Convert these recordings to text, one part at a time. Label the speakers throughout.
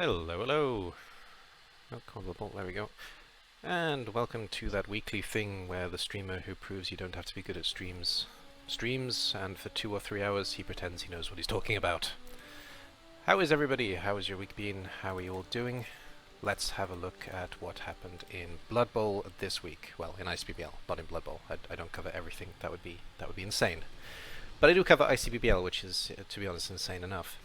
Speaker 1: Hello, hello. Oh, combo, there we go. And welcome to that weekly thing where the streamer who proves you don't have to be good at streams, and for 2 or 3 hours he pretends he knows what he's talking about. How is everybody? How has your week been? How are you all doing? Let's have a look at what happened in Blood Bowl this week. Well, in ICBBL, not in Blood Bowl. I don't cover everything. That would be insane. But I do cover ICBBL, which is, to be honest, insane enough.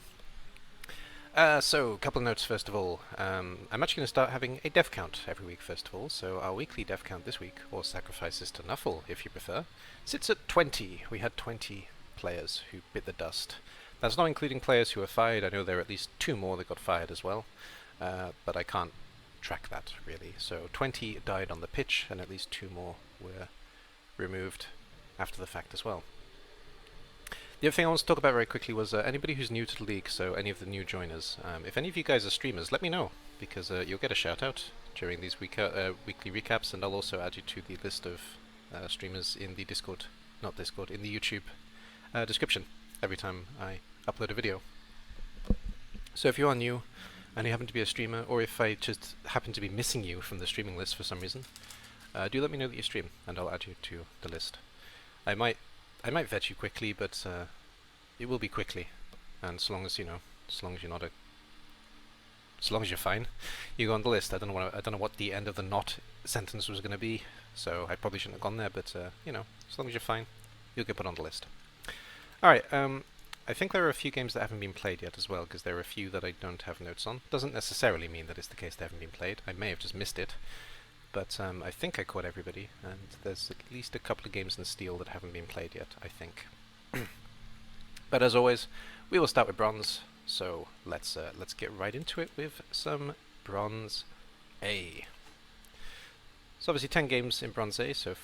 Speaker 1: So, a couple of notes first of all. I'm actually going to start having a death count every week first of all, so our weekly death count this week, or sacrifices to Nuffle if you prefer, sits at 20. We had 20 players who bit the dust. That's not including players who were fired. I know there are at least 2 more that got fired as well, but I can't track that really. So 20 died on the pitch and at least 2 more were removed after the fact as well. The other thing I want to talk about very quickly was anybody who's new to the league, so any of the new joiners. If any of you guys are streamers, let me know, because you'll get a shout out during these weekly recaps, and I'll also add you to the list of streamers in the Discord, not Discord, in the YouTube description every time I upload a video. So if you are new and you happen to be a streamer, or if I just happen to be missing you from the streaming list for some reason, do let me know that you stream, and I'll add you to the list. I might vet you quickly, but it will be quickly, and so long as you're fine, you go on the list. I don't know what the end of the not sentence was going to be, so I probably shouldn't have gone there. But as long as you're fine, you'll get put on the list. All right. I think there are a few games that haven't been played yet as well, because there are a few that I don't have notes on. Doesn't necessarily mean that it's the case they haven't been played. I may have just missed it. But I think I caught everybody, and there's at least a couple of games in Steel that haven't been played yet, I think. But as always, we will start with Bronze, so let's get right into it with some Bronze A. So obviously 10 games in Bronze A, so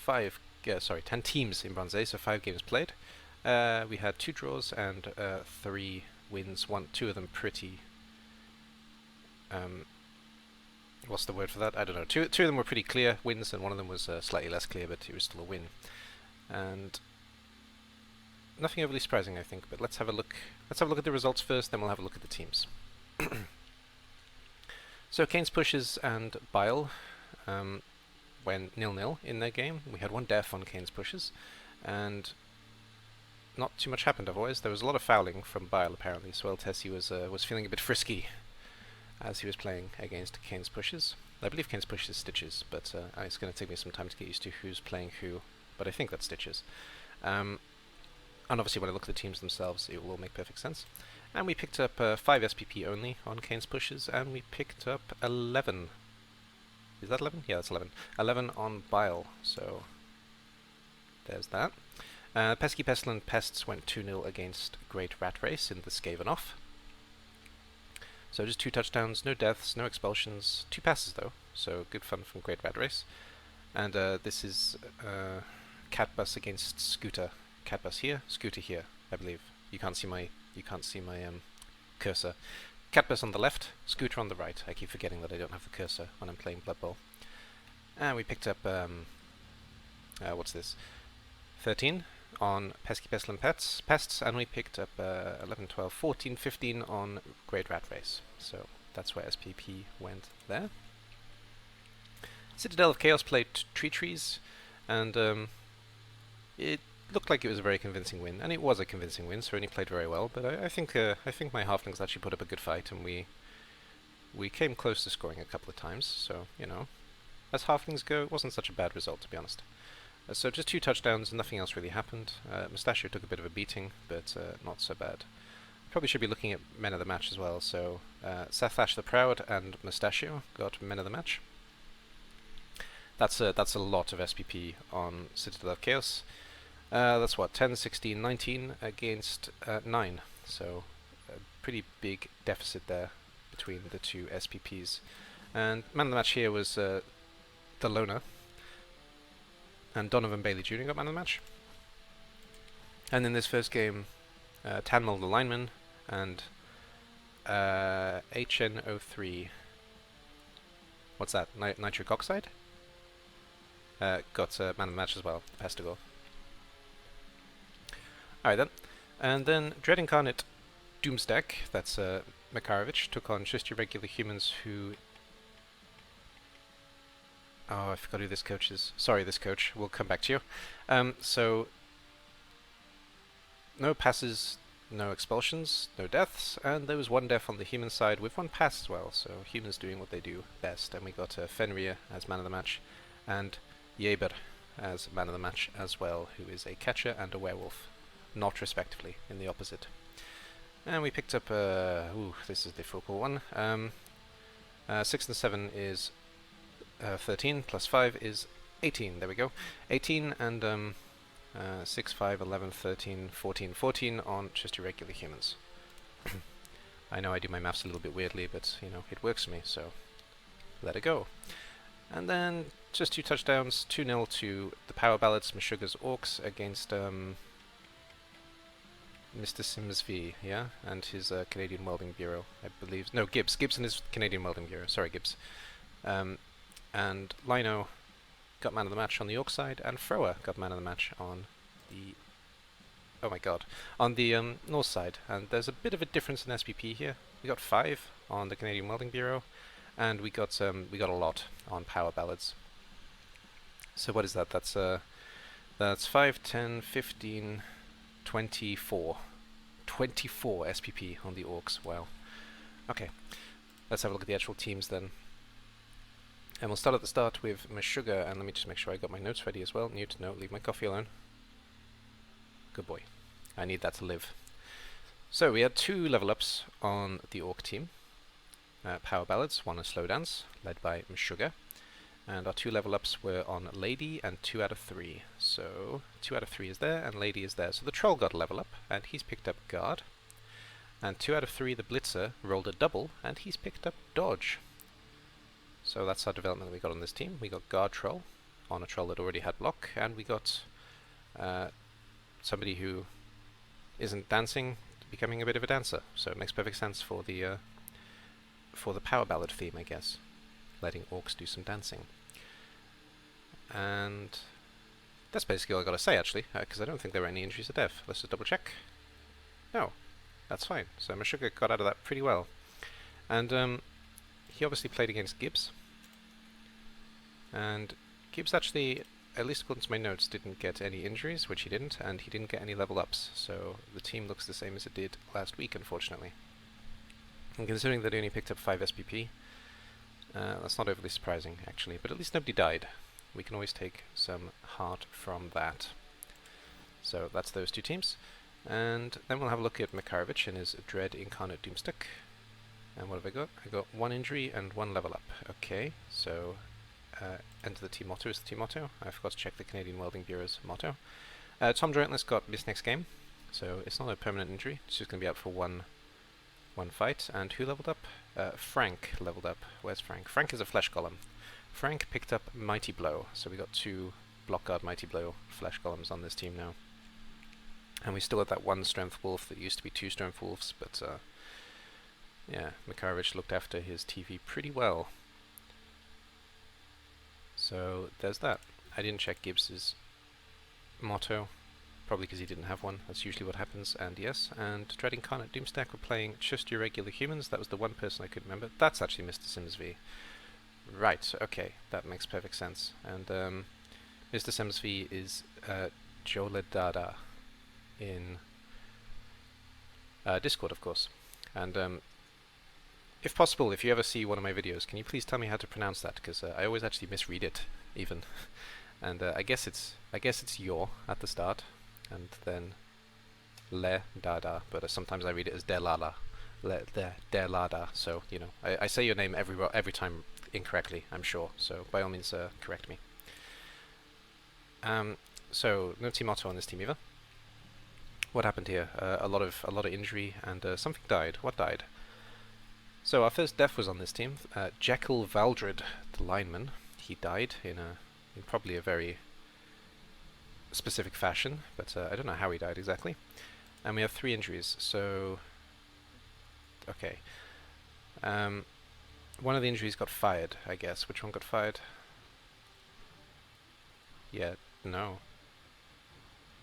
Speaker 1: 10 teams in Bronze A, so 5 games played. We had 2 draws and 3 wins, 2 of them pretty... what's the word for that? I don't know. Two of them were pretty clear wins, and one of them was slightly less clear, but it was still a win. And nothing overly surprising, I think. But let's have a look. Let's have a look at the results first, then we'll have a look at the teams. So Kane's Pushes and Bile went 0-0 in their game. We had 1 death on Kane's Pushes, and not too much happened otherwise. There was a lot of fouling from Bile apparently, so El Tessie was feeling a bit frisky as he was playing against Kane's Pushes. I believe Kane's Pushes is Stitches, but it's going to take me some time to get used to who's playing who, but I think that's Stitches. And obviously when I look at the teams themselves, it will all make perfect sense. And we picked up 5 SPP only on Kane's Pushes, and we picked up 11. Is that 11? Yeah, that's 11. 11 on Bile, so there's that. Pesky Pestilent Pests went 2-0 against Great Rat Race in the Skaven Off. So just 2 touchdowns, no deaths, no expulsions, 2 passes though, so good fun from Great Rat Race. And this is Catbus against Scooter. Catbus here, Scooter here, I believe. You can't see my cursor. Catbus on the left, Scooter on the right. I keep forgetting that I don't have the cursor when I'm playing Blood Bowl. And we picked up what's this? 13 on Pesky Pestilent Pests, and we picked up 11, 12, 14, 15 on Great Rat Race. So that's where SPP went there. Citadel of Chaos played Tree Trees, and it looked like it was a very convincing win, and it was a convincing win, so he played very well, but I think my Halflings actually put up a good fight, and we came close to scoring a couple of times, so, as Halflings go, it wasn't such a bad result, to be honest. So just 2 touchdowns, nothing else really happened. Mustachio took a bit of a beating, but not so bad. Probably should be looking at men of the match as well, so Sathlash the Proud and Mustachio got men of the match. That's a lot of SPP on Citadel of Chaos. That's what, 10, 16, 19 against 9, so a pretty big deficit there between the 2 SPPs. And man of the match here was the Loner. And Donovan Bailey Jr. got man of the match. And in this first game, Tanmel the lineman and HN03, what's that, nitric oxide? Got man of the match as well, Pestigor. Alright then. And then Dread Incarnate Doomstack, that's Makarovich took on just your regular humans who... Oh, I forgot who this coach is. Sorry, this coach. We'll come back to you. So, no passes, no expulsions, no deaths, and there was one death on the human side with one pass as well, so humans doing what they do best. And we got Fenrir as man of the match, and Yeber as man of the match as well, who is a catcher and a werewolf, not respectively, in the opposite. And we picked up, ooh, this is the difficult one. 6 and 7 is 13, plus 5 is 18, there we go. 18 and 6, 5, 11, 13, 14, 14 on just your regular humans. I know I do my maths a little bit weirdly, but, you know, it works for me, so let it go. And then just 2 touchdowns, 2-0 to the Power Ballads, Meshuggah's Orcs against Mr. Sims V, yeah? And his Canadian Welding Bureau, I believe. No, Gibbs. Gibbs and his Canadian Welding Bureau. Sorry, Gibbs. And Lino got man of the match on the Orc side, and Froa got man of the match on the... Oh my god. On the North side. And there's a bit of a difference in SPP here. We got 5 on the Canadian Welding Bureau, and we got a lot on Power Ballads. So what is that? That's 5, 10, 15, 24. 24 SPP on the Orcs. Wow. Okay. Let's have a look at the actual teams then. And we'll start at the start with Meshuggah, and let me just make sure I got my notes ready as well. Newt, no, leave my coffee alone. Good boy. I need that to live. So we had 2 level ups on the Orc team. Power Ballads, 1 a Slow Dance, led by Meshuggah. And our 2 level ups were on Lady and 2 out of 3. So 2 out of 3 is there, and Lady is there. So the Troll got a level up, and he's picked up Guard. And 2 out of 3, the Blitzer rolled a double, and he's picked up Dodge. So that's our development that we got on this team. We got Guard Troll on a Troll that already had block, and we got somebody who isn't dancing becoming a bit of a dancer. So it makes perfect sense for the Power Ballad theme, I guess. Letting Orcs do some dancing. And that's basically all I gotta say, actually, because I don't think there were any injuries or death. Let's just double check. No, that's fine. So Meshuggah got out of that pretty well. And he obviously played against Gibbs. And Gibbs actually, at least according to my notes, didn't get any injuries, which he didn't, and he didn't get any level ups. So the team looks the same as it did last week, unfortunately. And considering that he only picked up 5 SPP, that's not overly surprising, actually, but at least nobody died. We can always take some heart from that. So that's those 2 teams. And then we'll have a look at Makarovich and his Dread Incarnate Doomstick. And what have I got? I got 1 injury and 1 level up. Okay, so enter the team motto is the team motto. I forgot to check the Canadian Welding Bureau's motto. Tom Jointless got missed next game, so it's not a permanent injury. It's just going to be out for one fight. And who leveled up? Frank leveled up. Where's Frank? Frank is a Flesh Golem. Frank picked up Mighty Blow, so we got 2 Block Guard Mighty Blow Flesh Golems on this team now. And we still have that 1 Strength Wolf that used to be 2 Strength Wolves, but yeah, Makarovich looked after his TV pretty well. So there's that. I didn't check Gibbs's motto, probably because he didn't have one. That's usually what happens. And yes, and Dread Incarnate Doomstack were playing just your regular humans. That was the one person I could remember. That's actually Mr. Sims V. Right, okay, that makes perfect sense. And Mr. Sims V is Joledada in Discord, of course. And if possible, if you ever see one of my videos, can you please tell me how to pronounce that? Because I always actually misread it, even. And I guess it's your at the start, and then le dada. But sometimes I read it as delala, delada. So you know, I say your name every time incorrectly, I'm sure. So by all means, correct me. So no team motto on this team either. What happened here? A lot of injury, and something died. What died? So our first death was on this team. Jekyll Valdred, the lineman, he died in probably a very specific fashion, but I don't know how he died exactly. And we have 3 injuries. So okay, one of the injuries got fired, I guess. Which one got fired? Yeah, no.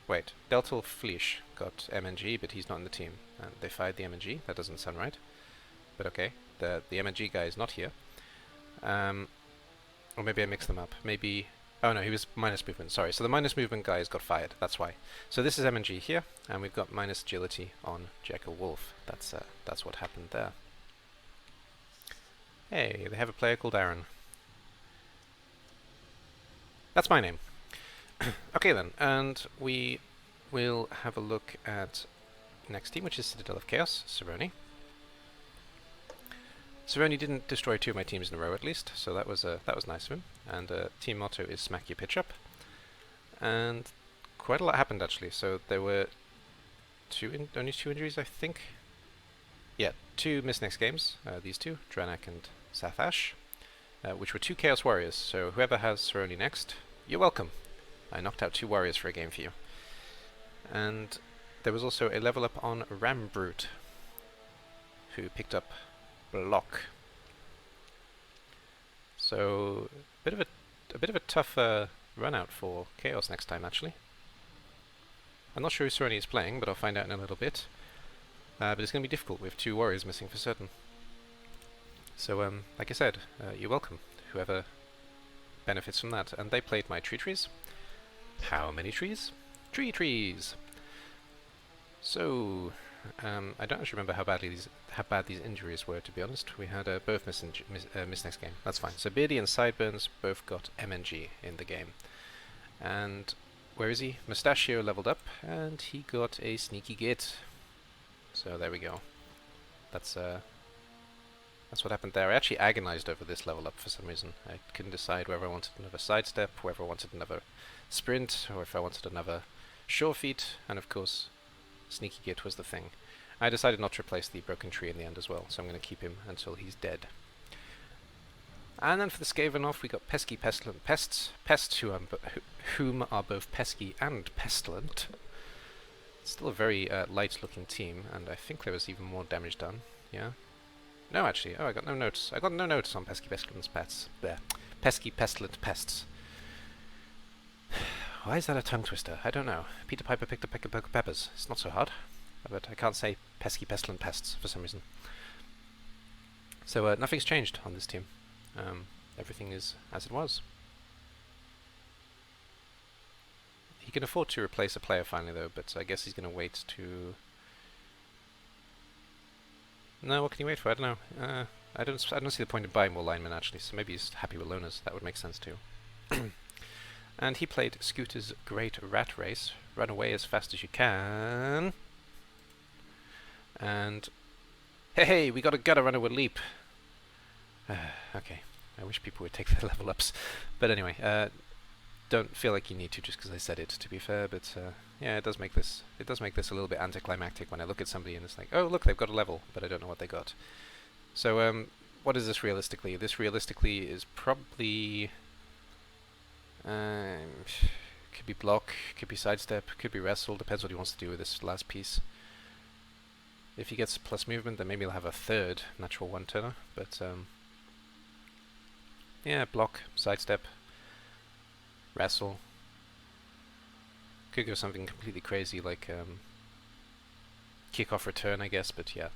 Speaker 1: Wait, Deltal Fleisch got MNG, but he's not in the team. And they fired the MNG? That doesn't sound right. but okay. The MNG guy is not here. Or maybe I mixed them up. Maybe... Oh no, he was minus movement, sorry. So the minus movement guys got fired, that's why. So this is MNG here, and we've got minus agility on Jekyll Wolf. That's what happened there. Hey, they have a player called Aaron. That's my name. Okay then, and we will have a look at next team, which is Citadel of Chaos, Cerrone. Cerrone didn't destroy 2 of my teams in a row at least, so that was nice of him. And team motto is smack your pitch up. And quite a lot happened actually. So there were only 2 injuries, I think. Yeah, 2 missed next games. These 2, Dranak and Sathash, which were 2 Chaos Warriors. So whoever has Cerrone next, you're welcome. I knocked out 2 warriors for a game for you. And there was also a level up on Rambrute, who picked up Block. So a bit of a tough run out for Chaos next time actually. I'm not sure who Cerrone is playing, but I'll find out in a little bit. But it's going to be difficult with 2 warriors missing for certain. So like I said, you're welcome, whoever benefits from that. And they played my trees. How many trees? 3 trees! So I don't actually remember how bad these injuries were, to be honest. We had both miss next game. That's fine. So Beardy and Sideburns both got MNG in the game. And where is he? Mustachio leveled up, and he got a sneaky git. So there we go. That's what happened there. I actually agonized over this level up for some reason. I couldn't decide whether I wanted another sidestep, whether I wanted another sprint, or if I wanted another sure feet, and of course sneaky git was the thing. I decided not to replace the broken tree in the end as well, so I'm going to keep him until he's dead. And then for the Skavenov we got pesky pestilent pests, whom are both pesky and pestilent. Still a very light looking team, and I think there was even more damage done. Yeah? No, actually. Oh, I got no notes. I got no notes on pesky pestilent pests. Bleh. Pesky pestilent pests. Why is that a tongue twister? I don't know. Peter Piper picked a peck of peppers. It's not so hard. But I can't say pesky pestilent pests for some reason. So nothing's changed on this team. Everything is as it was. He can afford to replace a player finally though, but I guess he's going to wait to... No, what can he wait for? I don't know. I don't see the point in buying more linemen actually, so maybe he's happy with loaners. That would make sense too. And he played Scooter's Great Rat Race. Run away as fast as you can. And... Hey, we got a gutter runner with leap. Okay. I wish people would take their level ups. But anyway, don't feel like you need to just because I said it, to be fair, but yeah, it does make this a little bit anticlimactic when I look at somebody and it's like, oh look, they've got a level, but I don't know what they got. So what is this realistically? This realistically is probably could be block, could be sidestep, could be wrestle, depends what he wants to do with this last piece. If he gets plus movement, then maybe he'll have a 3rd natural 1-turner, but yeah, block, sidestep, wrestle. Could go something completely crazy like kick off return, I guess, but yeah.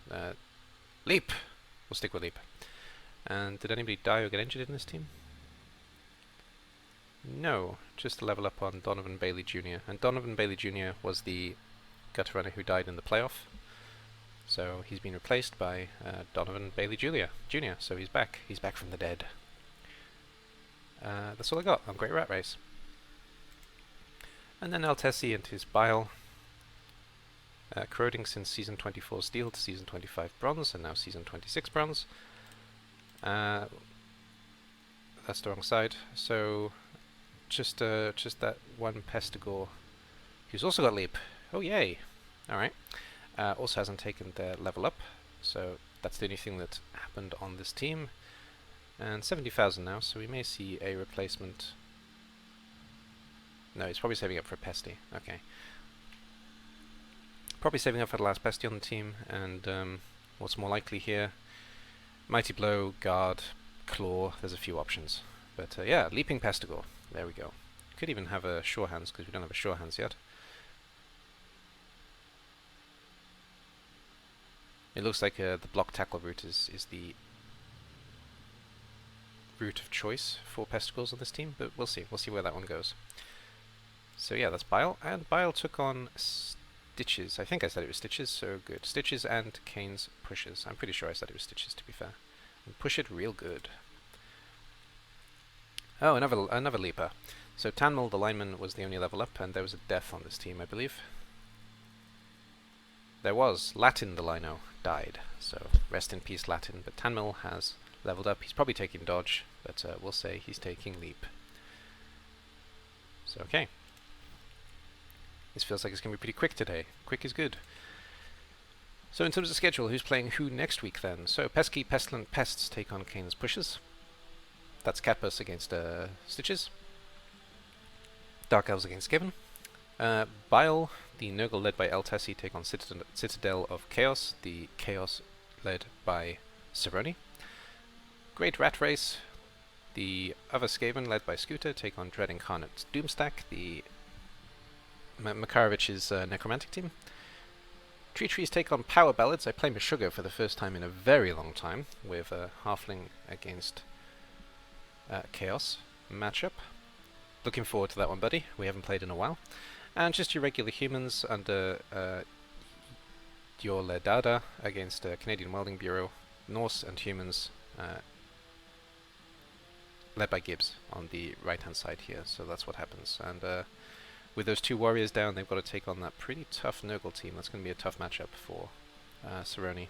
Speaker 1: Leap! We'll stick with leap. And did anybody die or get injured in this team? No, just a level up on Donovan Bailey Jr. And Donovan Bailey Jr. was the gutter runner who died in the playoff. So he's been replaced by Donovan Bailey Jr. So he's back. He's back from the dead. That's all I got on Great Rat Race. And then Altessi and his Bile. Corroding since Season 24 Steel to Season 25 Bronze, and now Season 26 Bronze. That's the wrong side. So just that one Pestigore, who's also got leap. Oh yay! All right. Also hasn't taken their level up, so that's the only thing that happened on this team. And 70,000 now, so we may see a replacement. No, he's probably saving up for a Pesty. Okay. Probably saving up for the last Pesty on the team, and what's more likely here? Mighty Blow, Guard, Claw, there's a few options. But yeah, Leaping Pestigore. There we go. Could even have a Sure Hands, because we don't have a Sure Hands yet. It looks like the block tackle route is the route of choice for Pestigors on this team, but we'll see. We'll see where that one goes. So yeah, that's Bile, and Bile took on Stitches. I think I said it was Stitches, so good. Stitches and Kane's pushes. I'm pretty sure I said it was Stitches, to be fair. And push it real good. Oh, another leaper. So Tanmul, the lineman, was the only level up, and there was a death on this team, I believe. There was. Latin, the lino, died. So rest in peace, Latin. But Tanmul has leveled up. He's probably taking dodge, but we'll say he's taking leap. So okay. This feels like it's going to be pretty quick today. Quick is good. So in terms of schedule, who's playing who next week then? So Pesky, Pestilent, Pests take on Kane's pushes. That's Catbus against Stitches. Dark Elves against Skaven. Bile, the Nurgle led by El Tessi, take on Citadel of Chaos, the Chaos led by Cerrone. Great Rat Race, the other Skaven led by Scooter, take on Dread Incarnate Doomstack, the Makarovich's Necromantic team. Tree Trees take on Power Ballads. I play Meshuggah for the first time in a very long time, with Halfling against Chaos matchup. Looking forward to that one, buddy. We haven't played in a while. And just your regular humans under your Ledada against Canadian Welding Bureau. Norse and humans led by Gibbs on the right-hand side here. So that's what happens. And with those two warriors down, they've got to take on that pretty tough Nurgle team. That's going to be a tough matchup for Cerrone.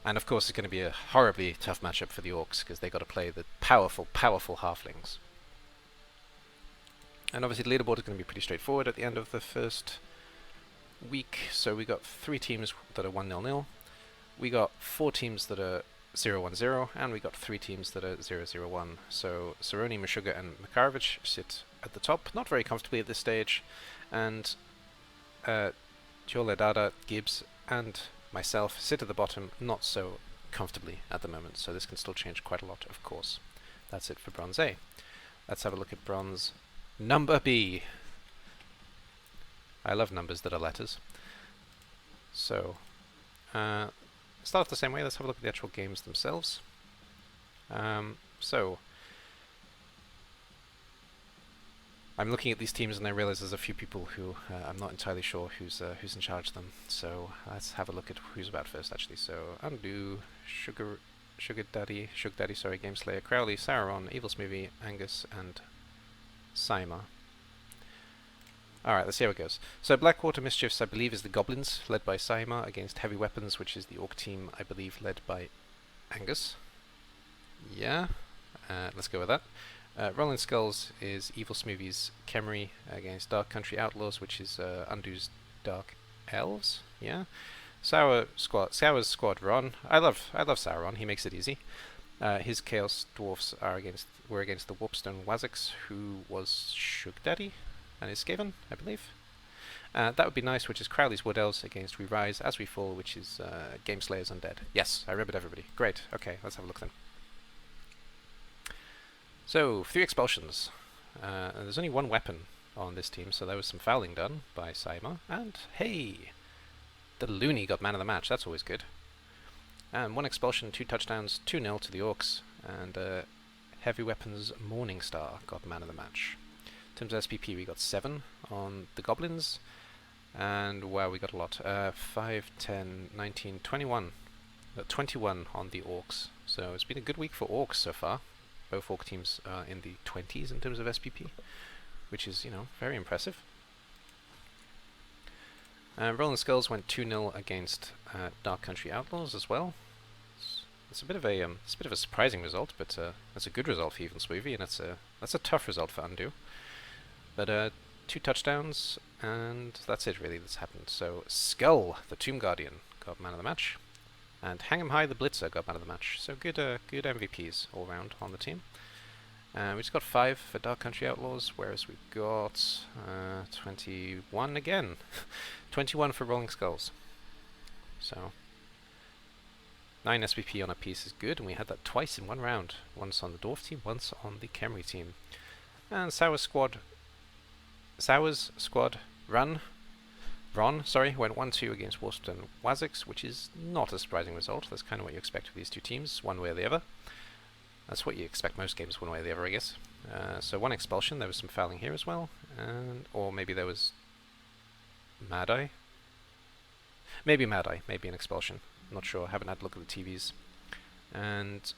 Speaker 1: And of course, it's going to be a horribly tough matchup for the Orcs, because they've got to play the powerful, powerful Halflings. And obviously the leaderboard is going to be pretty straightforward at the end of the first week. So we got 3 teams that are 1-0-0. We got 4 teams that are 0-1-0, and we got 3 teams that are 0-0-1. So Cerrone, Meshuggah, and Makarovich sit at the top, not very comfortably at this stage, and Dada, Gibbs, and myself sit at the bottom, not so comfortably at the moment. So this can still change quite a lot, of course. That's it for Bronze A. Let's have a look at Bronze Number B. I love numbers that are letters. So, start off the same way. Let's have a look at the actual games themselves. So, I'm looking at these teams and I realize there's a few people who I'm not entirely sure who's in charge of them. So let's have a look at who's about first, actually. So, Undo, Sugar Daddy, Gameslayer, Crowley, Sauron, Evil Smoothie, Angus, and Saima. Alright, let's see how it goes. So Blackwater Mischiefs, I believe, is the Goblins, led by Saima, against Heavy Weapons, which is the Orc team, I believe, led by Angus. Yeah, let's go with that. Rolling Skulls is Evil Smoothie's Khemri against Dark Country Outlaws, which is Undo's Dark Elves. Yeah. Sour's squad Ron. I love Sauron. He makes it easy. His Chaos Dwarfs were against the Warpstone Waziks, who was Shug Daddy and is Skaven, I believe. That would be nice, which is Crowley's Wood Elves against We Rise As We Fall, which is Gameslayer's Undead. Yes, I remembered everybody. Great. Okay, let's have a look then. So, 3 expulsions. And there's only 1 weapon on this team, so there was some fouling done by Saima. And, hey! The Looney got man of the match. That's always good. And 1 expulsion, 2 touchdowns, 2-0 to the Orcs. And Heavy Weapons Morningstar got man of the match. In terms of SPP, we got 7 on the Goblins. And, wow, we got a lot. 5, 10, 19, 21. 21 on the Orcs. So it's been a good week for Orcs so far. Both Orc teams are in the 20s in terms of SPP, which is, you know, very impressive. Rolling Skulls went 2-0 against Dark Country Outlaws as well. It's a bit of a surprising result, but that's a good result for Evil Smoothie, and that's a tough result for Undo. But 2 touchdowns, and that's it really that's happened. So Skull, the Tomb Guardian, got man of the match. And Hang 'em High, the Blitzer, got man of the match. So good MVPs all round on the team. We just got 5 for Dark Country Outlaws, whereas we've got 21 again. 21 for Rolling Skulls. So 9 SPP on a piece is good, and we had that twice in 1 round. Once on the Dwarf team, once on the Khemri team. And Sour's squad run. Ron, sorry, went 1-2 against Waterstone Wazix, which is not a surprising result. That's kind of what you expect with these two teams, one way or the other. That's what you expect most games, one way or the other, I guess. So one expulsion, there was some fouling here as well, or maybe there was Mad Eye? Maybe Mad Eye, maybe an expulsion. I'm not sure, I haven't had a look at the TVs. And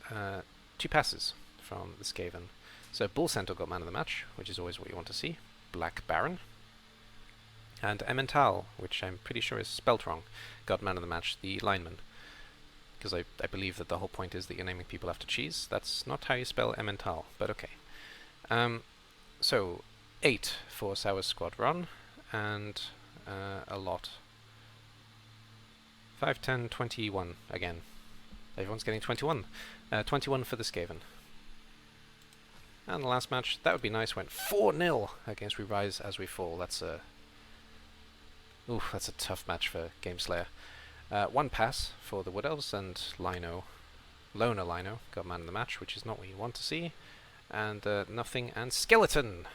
Speaker 1: 2 passes from the Skaven. So Bull Centaur got man of the match, which is always what you want to see. Black Baron. And Emmental, which I'm pretty sure is spelt wrong, got man of the match, the lineman. Because I believe that the whole point is that you're naming people after cheese. That's not how you spell Emmental, but okay. So 8 for Sour's squad run, and a lot. 5, 10, 21 again. Everyone's getting 21. 21 for the Skaven. And the last match, that would be nice, went 4-0 against We Rise As We Fall. That's a tough match for Gameslayer. 1 pass for the Wood Elves, and Loner Lino got man of the match, which is not what you want to see. And nothing, and Skeleton,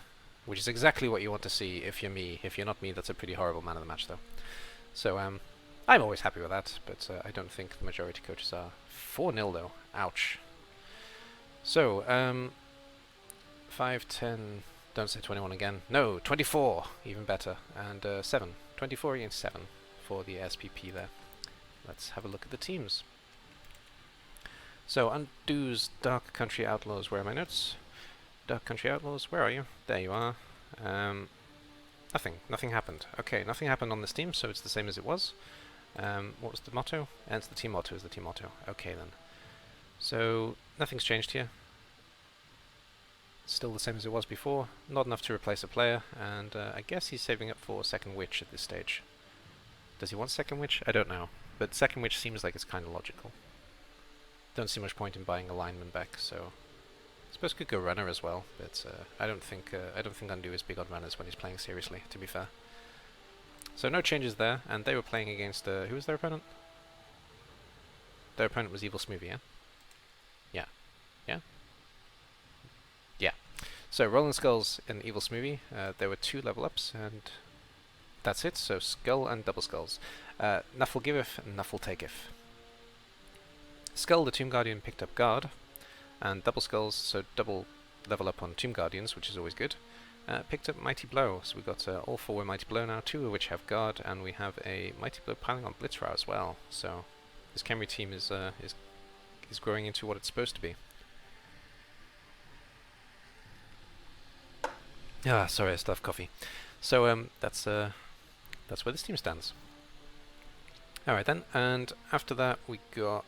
Speaker 1: which is exactly what you want to see if you're me. If you're not me, that's a pretty horrible man of the match, though. So I'm always happy with that, but I don't think the majority coaches are. 4-0 though. Ouch. So 5, 10. Don't say 21 again. No, 24, even better, and 7. 24 against 7 for the SPP there. Let's have a look at the teams. So, Undo's Dark Country Outlaws, where are my notes? Dark Country Outlaws, where are you? There you are. Nothing happened. Okay, nothing happened on this team, so it's the same as it was. What was the motto? And it's the team motto, is the team motto. Okay then. So, nothing's changed here. Still the same as it was before. Not enough to replace a player, and I guess he's saving up for Second Witch at this stage. Does he want Second Witch? I don't know. But Second Witch seems like it's kind of logical. Don't see much point in buying a lineman back, so I suppose could go runner as well. But I don't think Undo is big on runners when he's playing seriously. To be fair. So no changes there, and they were playing against who was their opponent? Their opponent was Evil Smoothie, yeah. Yeah. So Rolling Skulls and Evil Smoothie. There were 2 level ups, and that's it. So Skull and Double Skulls. Nuffle giveth and Nuffle taketh. Skull, the Tomb Guardian, picked up Guard, and Double Skulls, so double level up on Tomb Guardians, which is always good, picked up Mighty Blow. So we've got all 4 with Mighty Blow now, 2 of which have Guard, and we have a Mighty Blow piling on Blitzra as well. So this Khemri team is growing into what it's supposed to be. Ah, sorry, I still have coffee. So that's where this team stands. Alright then, and after that we got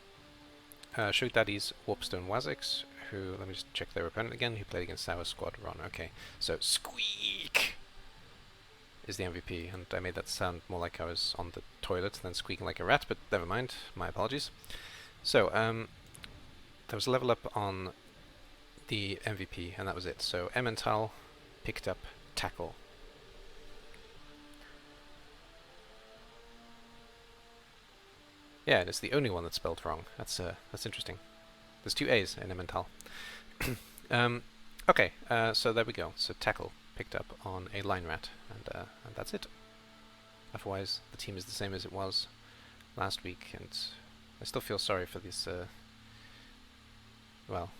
Speaker 1: Sugar Daddy's Warpstone Wazix, who, let me just check their opponent again, who played against Sour Squad Ron. Okay, so Squeak is the MVP, and I made that sound more like I was on the toilet than squeaking like a rat, but never mind, my apologies. So, there was a level up on the MVP, and that was it. So Emmental picked up Tackle. Yeah, and it's the only one that's spelled wrong. That's interesting. There's 2 A's in Emmental. Okay, so there we go. So Tackle picked up on a Line Rat, and that's it. Otherwise, the team is the same as it was last week, and I still feel sorry for this. Well,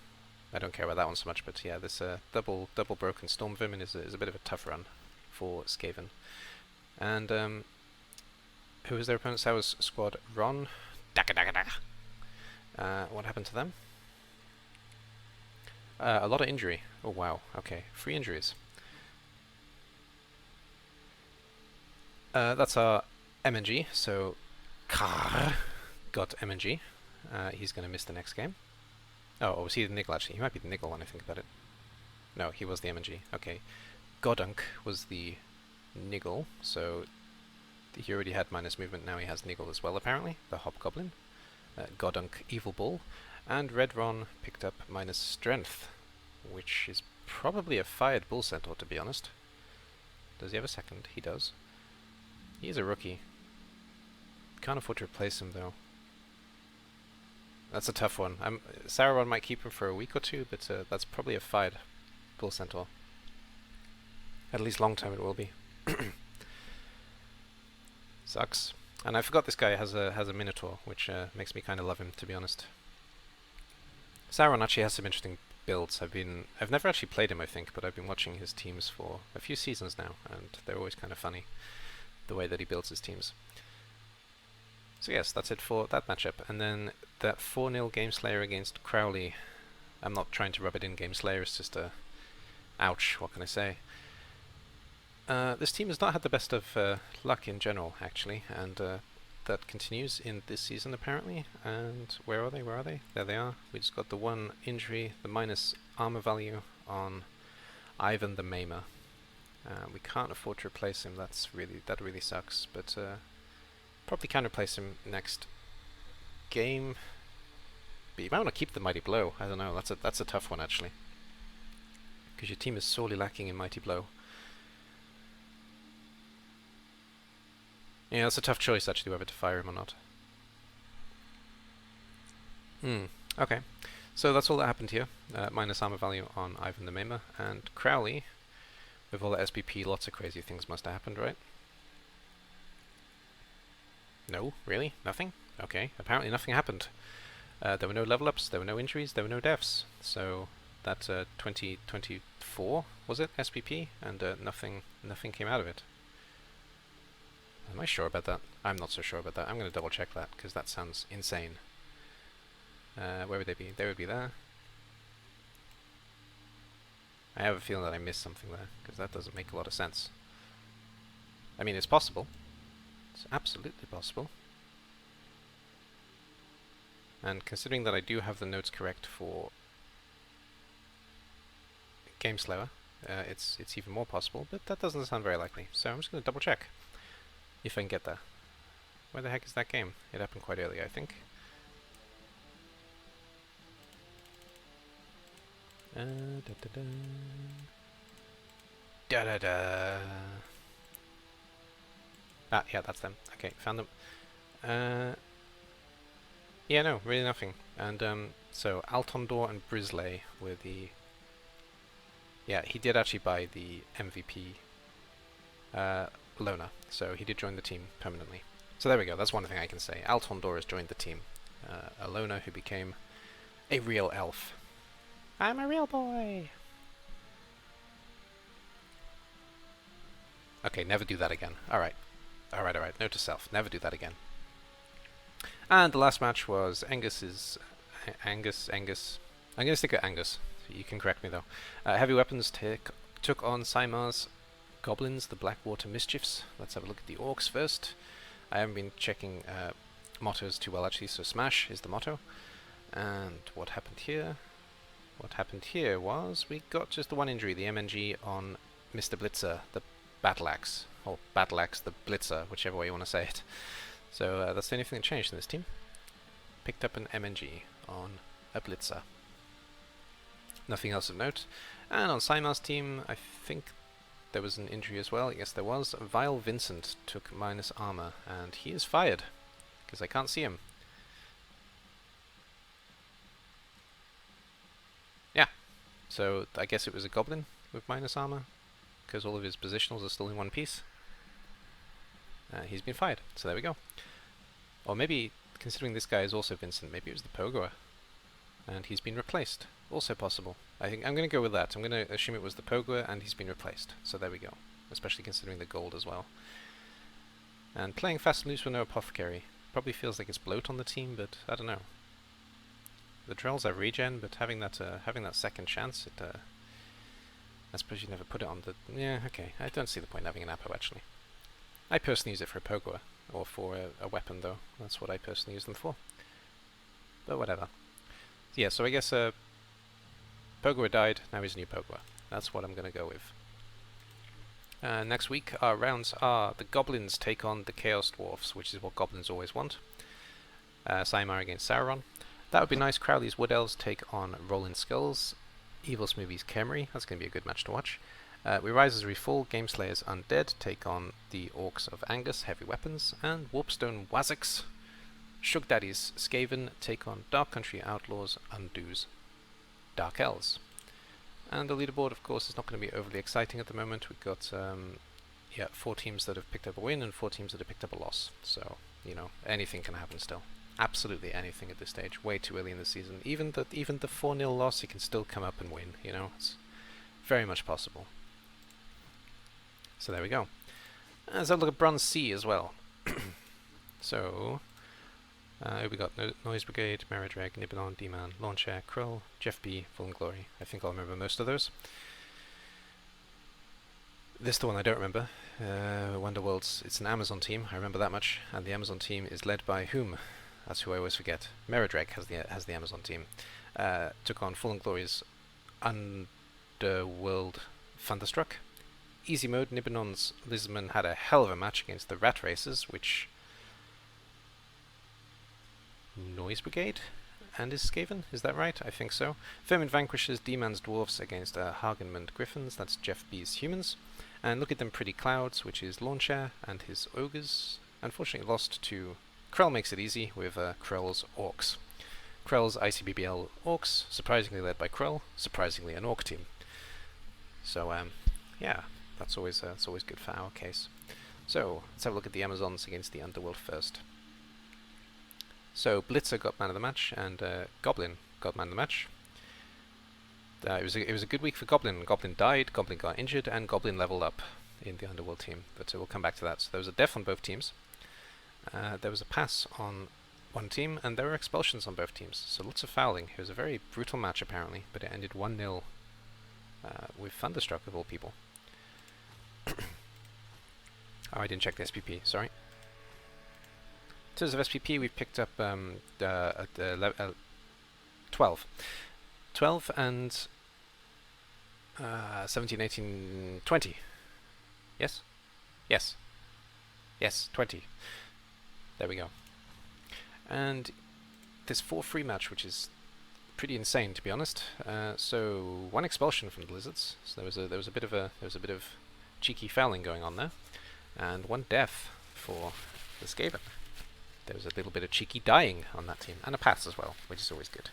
Speaker 1: I don't care about that one so much, but yeah, this double broken Storm Vermin is a bit of a tough run for Skaven. And who was their opponent? Sour's squad Ron. What happened to them? A lot of injury. Oh wow, okay. 3 injuries. That's our MNG, so Carr got MNG. He's going to miss the next game. Oh, or was he the Niggle actually? He might be the Niggle when I think about it. No, he was the MNG. Okay. Godunk was the Niggle, so he already had minus movement, now he has Niggle as well apparently, the Hobgoblin. Godunk Evil Bull. And Red Ron picked up minus strength, which is probably a fired Bull Centaur to be honest. Does he have a second? He does. He's a rookie. Can't afford to replace him though. That's a tough one. Sauron might keep him for a week or 2, but that's probably a fired Bull Centaur. At least long term it will be. Sucks. And I forgot this guy has a Minotaur, which makes me kind of love him, to be honest. Sauron actually has some interesting builds. I've never actually played him, I think, but I've been watching his teams for a few seasons now, and they're always kind of funny, the way that he builds his teams. So yes, that's it for that matchup. And then that 4-0 Gameslayer against Crowley. I'm not trying to rub it in, Gameslayer, it's just a... ouch, what can I say? This team has not had the best of luck in general, actually, and that continues in this season, apparently. And where are they? Where are they? There they are. We just got the one injury, the minus armor value on Ivan the Maimer. We can't afford to replace him. That really sucks. But probably can replace him next game. But you might want to keep the Mighty Blow. I don't know. That's a tough one, actually, because your team is sorely lacking in Mighty Blow. Yeah, it's a tough choice, actually, whether to fire him or not. Okay. So that's all that happened here. Minus armor value on Ivan the Maimer. And Crowley, with all the SPP, lots of crazy things must have happened, right? No? Really? Nothing? Okay. Apparently nothing happened. There were no level ups, there were no injuries, there were no deaths. So that's 2024, was it? SPP? And nothing came out of it. Am I sure about that? I'm not so sure about that. I'm going to double check that, because that sounds insane. Where would they be? They would be there. I have a feeling that I missed something there, because that doesn't make a lot of sense. I mean, it's possible. It's absolutely possible. And considering that I do have the notes correct for Gameslayer, it's even more possible, but that doesn't sound very likely. So I'm just going to double check. If I can get there. Where the heck is that game? It happened quite early, I think. Ah, yeah, that's them. Okay, found them. Yeah, no, really nothing. And so Altondor and Brisley were the... Yeah, he did actually buy the MVP Loner, so he did join the team permanently. So there we go, that's one thing I can say. Altondor has joined the team. A loner who became a real elf. I'm a real boy! Okay, never do that again. Alright. Alright. Note to self. Never do that again. And the last match was Angus's... Angus. I'm going to stick with Angus. You can correct me, though. Heavy Weapons took on Saimar's Goblins, the Blackwater Mischiefs. Let's have a look at the orcs first. I haven't been checking mottos too well, actually, so Smash is the motto. And what happened here? What happened here was we got just the one injury, the MNG on Mr. Blitzer, the Battle Axe. Or Battle Axe, the Blitzer, whichever way you want to say it. So that's the only thing that changed in this team. Picked up an MNG on a Blitzer. Nothing else of note. And on Saimar's team, I think there was an injury as well. Yes, there was. Vile Vincent took minus armor, and he is fired, because I can't see him. Yeah, so I guess it was a goblin with minus armor, because all of his positionals are still in one piece. He's been fired, so there we go. Or maybe, considering this guy is also Vincent, maybe it was the Pogoer, and he's been replaced. Also possible. I think I'm going to go with that. I'm going to assume it was the Pogoer and he's been replaced. So there we go. Especially considering the gold as well. And playing fast and loose with no Apothecary. Probably feels like it's bloat on the team, but I don't know. The Drells have regen, but having that second chance, I suppose you never put it on the... Yeah, okay. I don't see the point in having an Apo, actually. I personally use it for a Pogoer, or for a weapon, though. That's what I personally use them for. But whatever. Yeah, so I guess Pogoer died, now he's a new Pogoer. That's what I'm going to go with. Next week, our rounds are the Goblins take on the Chaos Dwarfs, which is what Goblins always want. Saimar against Sauron. That would be nice. Crowley's Wood Elves take on Rolling Skulls. Evil Smoothie's Khemri. That's going to be a good match to watch. We Rise as We Fall. Gameslayer's Undead take on the Orcs of Angus, Heavy Weapons. And Warpstone Wazzix. Shug Daddy's Skaven take on Dark Country Outlaws, Undo's Dark Elves. And the leaderboard, of course, is not going to be overly exciting at the moment. We've got yeah, 4 teams that have picked up a win and 4 teams that have picked up a loss. So, you know, anything can happen still. Absolutely anything at this stage. Way too early in the season. Even the 4-0 loss, you can still come up and win. You know, it's very much possible. So there we go. Let's have a look at Bronze C as well. So we got Noise Brigade, Maradrag, Nibelon, D-Man, Launcher, Krull, Jeff B, Fallen Glory. I think I'll remember most of those. This is the one I don't remember. Wonderworlds. It's an Amazon team. I remember that much. And the Amazon team is led by whom? That's who I always forget. Maradrag has the Amazon team. Took on Fallen Glory's Underworld Thunderstruck. Easy mode. Nibelon's Lizman had a hell of a match against the Rat Racers, which Noise Brigade and is Skaven, is that right? I think so. Vermin vanquishes D-Man's Dwarfs against Hagenmund Griffins, that's Jeff B's Humans. And look at them pretty clouds, which is Launcher and his Ogres. Unfortunately lost to Krell makes it easy with Krell's Orcs. Krell's ICBBL Orcs, surprisingly led by Krell, surprisingly an Orc team. So yeah, that's always good for our case. So let's have a look at the Amazons against the Underworld first. So Blitzer got man of the match, and Goblin got man of the match. It was a good week for Goblin. Goblin died, Goblin got injured, and Goblin leveled up in the Underworld team. But we'll come back to that. So there was a death on both teams. There was a pass on one team, and there were expulsions on both teams. So lots of fouling. It was a very brutal match apparently, but it ended 1-0 with Thunderstruck of all people. Oh, I didn't check the SPP. Sorry. In terms of SPP, we've picked up 12. 12 and 17, 18, 20. Yes? Yes. Yes, 20. There we go. And this 4-3 match, which is pretty insane to be honest. So 1 expulsion from the Lizards. So there was a bit of cheeky fouling going on there, and 1 death for the Skaven. There was a little bit of cheeky dying on that team, and a pass as well, which is always good.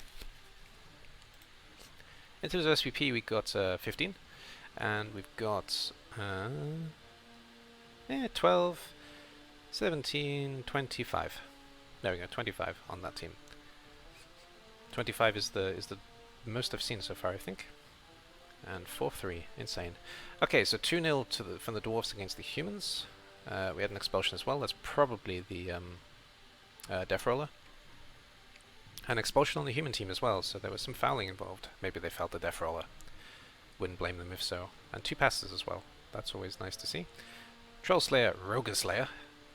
Speaker 1: In terms of SPP, we got 15, and we've got 12, 17, 25. There we go, 25 on that team. 25 is the most I've seen so far, I think. And 4-3, insane. Okay, so 2-0 from the Dwarfs against the Humans. We had an expulsion as well. That's probably the Death Roller. An expulsion on the human team as well, so there was some fouling involved. Maybe they fouled the Death Roller. Wouldn't blame them if so. And 2 passes as well. That's always nice to see. Troll Slayer, Rogue Slayer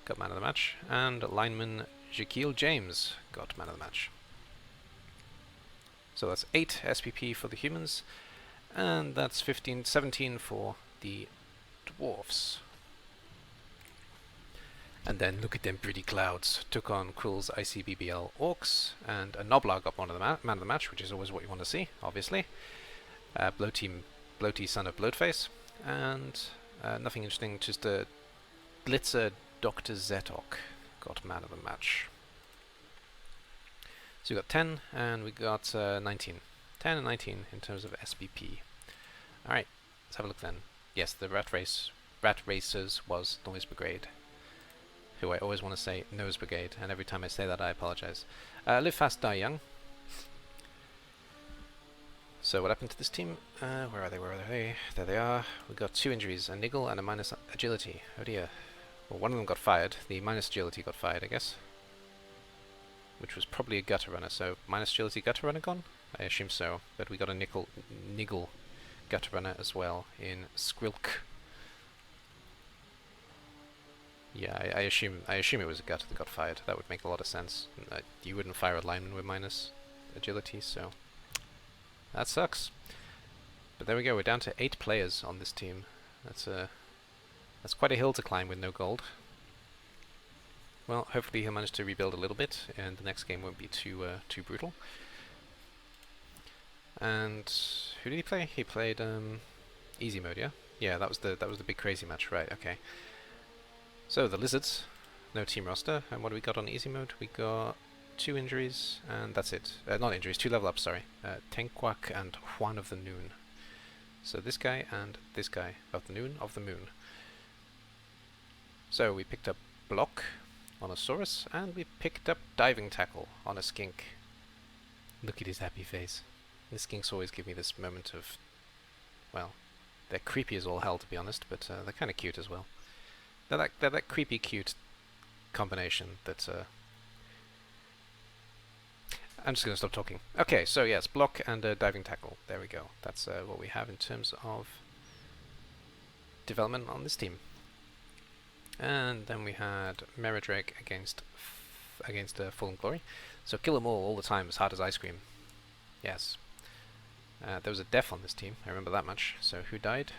Speaker 1: got man of the match, and lineman Jaquil James got man of the match. So that's 8 SPP for the humans, and that's 17 for the dwarfs. And then look at them pretty clouds. Took on Krill's ICBBL Orcs, and a Noblar got one of the man of the match, which is always what you want to see, obviously. Bloaty son of Bloatface, and nothing interesting, just a Blitzer Dr. Zetok got man of the match. So we got 10, and we got 19. 10 and 19 in terms of SPP. Alright, let's have a look then. Yes, the Rat Racers was Noise Brigade, who I always want to say Nose Brigade, and every time I say that I apologize. Live Fast, Die Young. So what happened to this team? Where are they? There they are. We got 2 injuries, a niggle and a minus agility. Oh dear. Well, one of them got fired. The minus agility got fired, I guess. Which was probably a gutter runner, so minus agility gutter runner gone? I assume so, but we got a niggle gutter runner as well in Skrilk. Yeah, I assume it was a gutter that got fired. That would make a lot of sense. You wouldn't fire a lineman with minus agility, so that sucks. But there we go. We're down to 8 players on this team. That's quite a hill to climb with no gold. Well, hopefully he'll manage to rebuild a little bit, and the next game won't be too brutal. And who did he play? He played easy mode, yeah. Yeah, that was the big crazy match, right? Okay. So the Lizards, no team roster, and what do we got on easy mode? We got 2 injuries, and that's it. Not injuries, 2 level ups, sorry. Tenkwak and Juan of the Noon. So this guy and this guy of the Noon of the Moon. So we picked up Block on a Saurus, and we picked up Diving Tackle on a Skink. Look at his happy face. The Skinks always give me this moment of, well, they're creepy as all hell to be honest, but they're kind of cute as well. They're that creepy cute combination that I'm just going to stop talking. Okay, so yes, Block and Diving Tackle. There we go. That's what we have in terms of development on this team. And then we had Meradrake against Fallen Glory. So kill them all the time as hard as ice cream. Yes. There was a death on this team, I remember that much. So who died?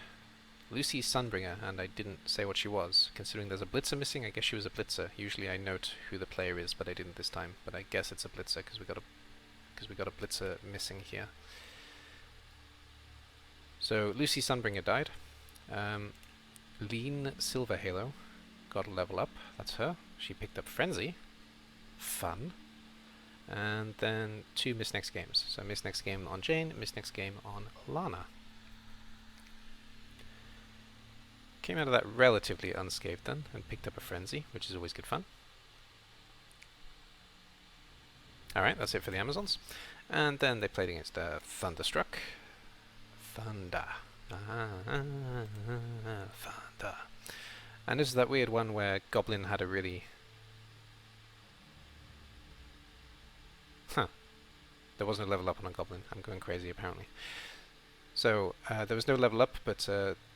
Speaker 1: Lucy Sunbringer, and I didn't say what she was. Considering there's a Blitzer missing, I guess she was a Blitzer. Usually I note who the player is, but I didn't this time. But I guess it's a Blitzer, because we got a Blitzer missing here. So Lucy Sunbringer died. Lean Silver Halo got a level up. That's her. She picked up Frenzy. Fun. And then 2 Miss Next games. So Miss Next game on Jane, Miss Next game on Lana. Came out of that relatively unscathed then, and picked up a Frenzy, which is always good fun. Alright, that's it for the Amazons. And then they played against Thunderstruck. Thunder. Thunder. And this is that weird one where Goblin had a really... There wasn't a level up on a Goblin. I'm going crazy apparently. So, there was no level up, but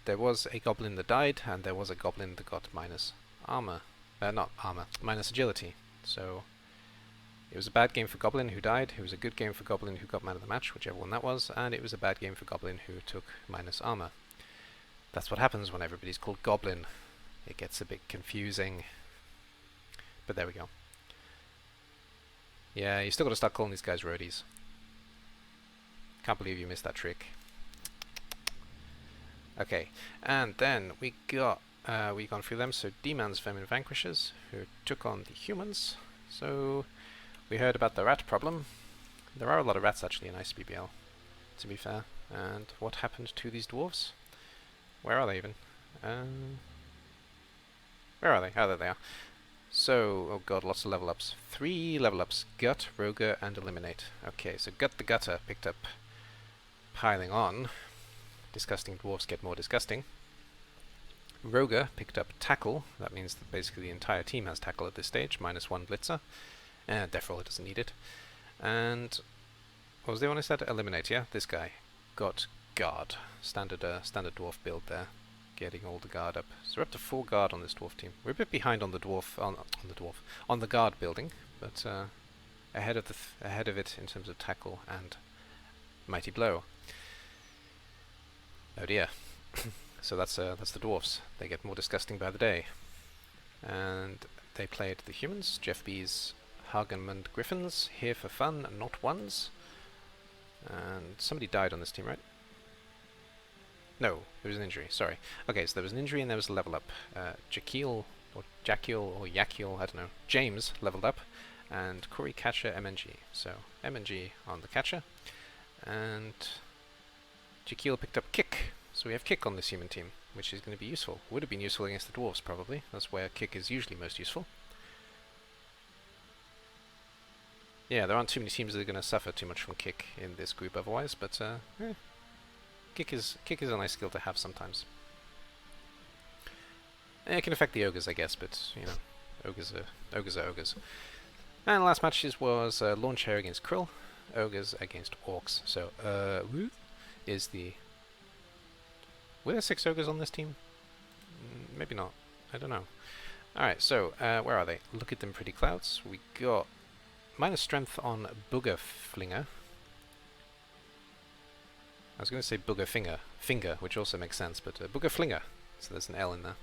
Speaker 1: there was a Goblin that died, and there was a Goblin that got minus armor. Not armor, minus agility. So, it was a bad game for Goblin who died, it was a good game for Goblin who got man of the match, whichever one that was, and it was a bad game for Goblin who took minus armor. That's what happens when everybody's called Goblin. It gets a bit confusing. But there we go. Yeah, you still got to start calling these guys roadies. Can't believe you missed that trick. Okay, and then we got we gone through them. So Demons, Vermin, Vanquishers, who took on the humans. So we heard about the rat problem. There are a lot of rats actually in ICBBL, to be fair. And what happened to these dwarves? Where are they even? Where are they? Oh, there they are. So, oh god, lots of level ups. 3 level ups. Gut, Roger, and Eliminate. Okay, so Gut the Gutter picked up Piling On. Disgusting dwarves get more disgusting. Roger picked up Tackle. That means that basically the entire team has Tackle at this stage, minus 1 Blitzer. Death Roller doesn't need it. And what was the one I said? Eliminate, yeah? This guy got Guard. Standard dwarf build there. Getting all the guard up. So we're up to 4 guard on this dwarf team. We're a bit behind on the dwarf on the guard building, but ahead of it in terms of tackle and mighty blow. Oh dear. So that's the dwarfs. They get more disgusting by the day. And they played the humans. Jeff B's Hagenmund Griffins, here for fun, not ones. And somebody died on this team, right? No, there was an injury, sorry. Okay, so there was an injury and there was a level up. Jakiel, or Yakiel, I don't know. James leveled up, and Corey Catcher MNG. So, MNG on the Catcher, and Jakiel picked up Kick. So we have Kick on this human team, which is going to be useful. Would have been useful against the dwarves, probably. That's where Kick is usually most useful. Yeah, there aren't too many teams that are going to suffer too much from Kick in this group otherwise, but Kick is a nice skill to have sometimes. It can affect the ogres, I guess, but you know, ogres are ogres. And the last matches was Launch Hair against Krill, ogres against orcs. So is the... Were there 6 ogres on this team? Maybe not. I don't know. Alright, so where are they? Look at them pretty clouds. We got minus strength on Booger Flinger. I was going to say Booger Finger, which also makes sense, but Booger Flinger. So there's an L in there.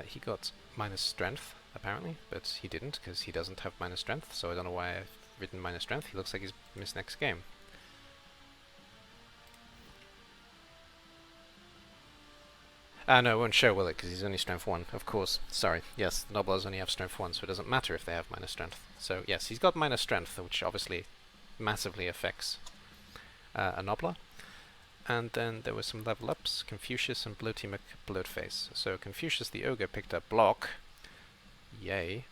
Speaker 1: He got minus strength, apparently, but he didn't, because he doesn't have minus strength, so I don't know why I've written minus strength. He looks like he's missed next game. No, it won't show, will it, because he's only strength 1, of course. Sorry, yes, Nobblers only have strength 1, so it doesn't matter if they have minus strength. So yes, he's got minus strength, which obviously massively affects a Nobbler. And then there were some level ups, Confucius and Bloaty McBloatface. So Confucius the Ogre picked up Block, Yay.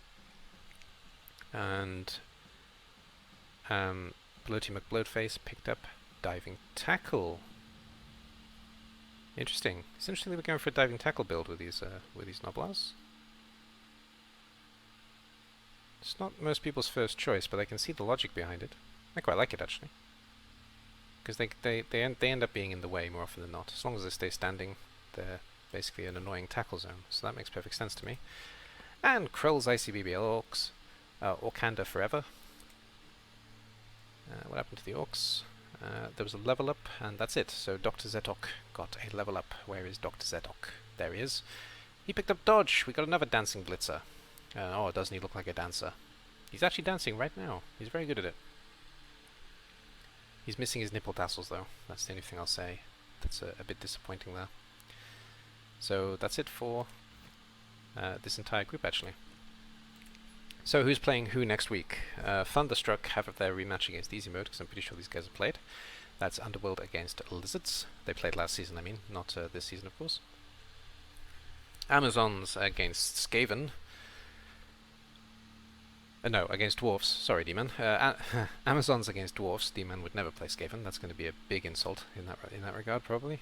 Speaker 1: And Bloaty McBloatface picked up Diving Tackle. Interesting. It's interesting that we're going for a Diving Tackle build with these Gnoblars. It's not most people's first choice, but I can see the logic behind it. I quite like it, actually. Because they end up being in the way more often than not. As long as they stay standing, they're basically an annoying tackle zone. So that makes perfect sense to me. And Krell's ICBBL Orcs. Orkanda forever. What happened to the Orcs? There was a level up, and that's it. So Dr. Zetok got a level up. Where is Dr. Zetok? There he is. He picked up Dodge. We got another dancing Blitzer. Oh, doesn't he look like a dancer? He's actually dancing right now. He's very good at it. He's missing his nipple tassels, though. That's the only thing I'll say. That's a bit disappointing there. So that's it for this entire group, actually. So who's playing who next week? Thunderstruck have their rematch against Easy Mode, because I'm pretty sure these guys have played. That's Underworld against Lizards. They played last season, I mean, not this season, of course. Amazons against Skaven. No, against Dwarfs. Sorry, D-Man. Amazons against Dwarfs. D-Man would never play Skaven. That's going to be a big insult in that regard, probably.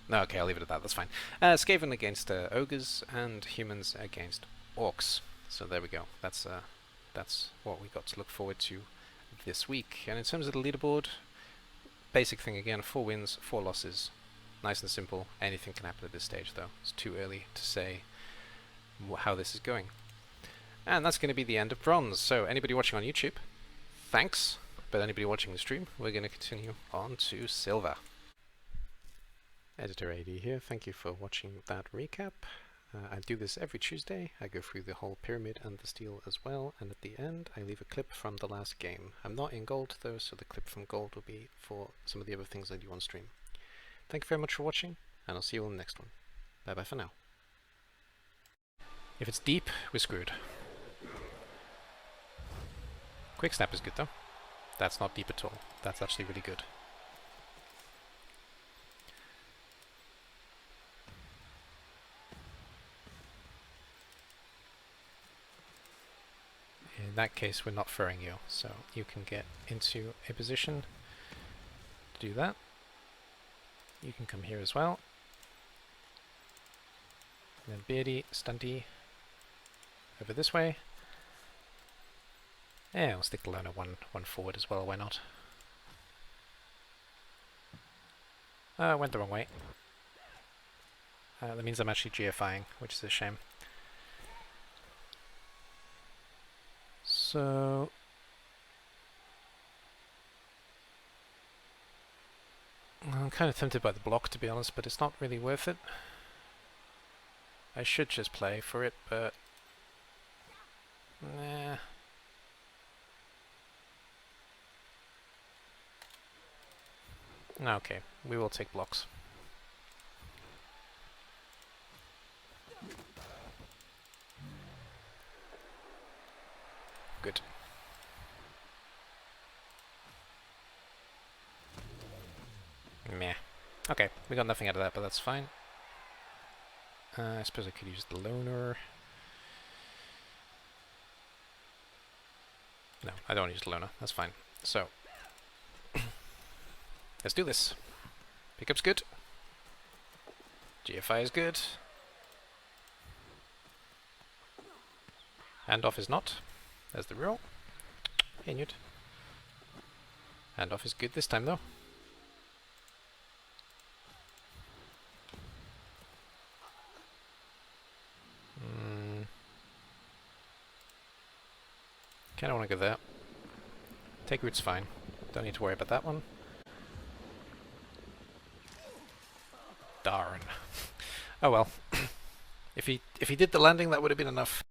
Speaker 1: No, okay, I'll leave it at that. That's fine. Skaven against Ogres, and Humans against Orcs. So there we go. That's what we got to look forward to this week. And in terms of the leaderboard, basic thing again: 4 wins, 4 losses. Nice and simple. Anything can happen at this stage, though. It's too early to say how this is going. And that's going to be the end of Bronze. So anybody watching on YouTube, thanks. But anybody watching the stream, we're going to continue on to Silver. Editor AD here. Thank you for watching that recap. I do this every Tuesday. I go through the whole pyramid and the steel as well, and at the end I leave a clip from the last game. I'm not in gold though, so the clip from gold will be for some of the other things I do on stream. Thank you very much for watching, and I'll see you on the next one. Bye bye for now. If it's deep, we're screwed. Quick Snap is good though. That's not deep at all. That's actually really good. In that case, we're not throwing you, so you can get into a position to do that. You can come here as well. And then Beardy, Stunty, over this way. Yeah, I'll stick the loner one forward as well, why not? Went the wrong way. That means I'm actually GFIing, which is a shame. So I'm kind of tempted by the block, to be honest, but it's not really worth it. I should just play for it, but nah. Okay, we will take blocks. Good. Meh. Okay, we got nothing out of that, but that's fine. I suppose I could use the loner. No, I don't use the loner. That's fine. So, let's do this. Pickup's good. GFI is good. Handoff is not. There's the reroll. Hey, Newt. Handoff is good this time, though. Kinda wanna go there. Take root's fine. Don't need to worry about that one. Darn. Oh well. If he did the landing, that would have been enough.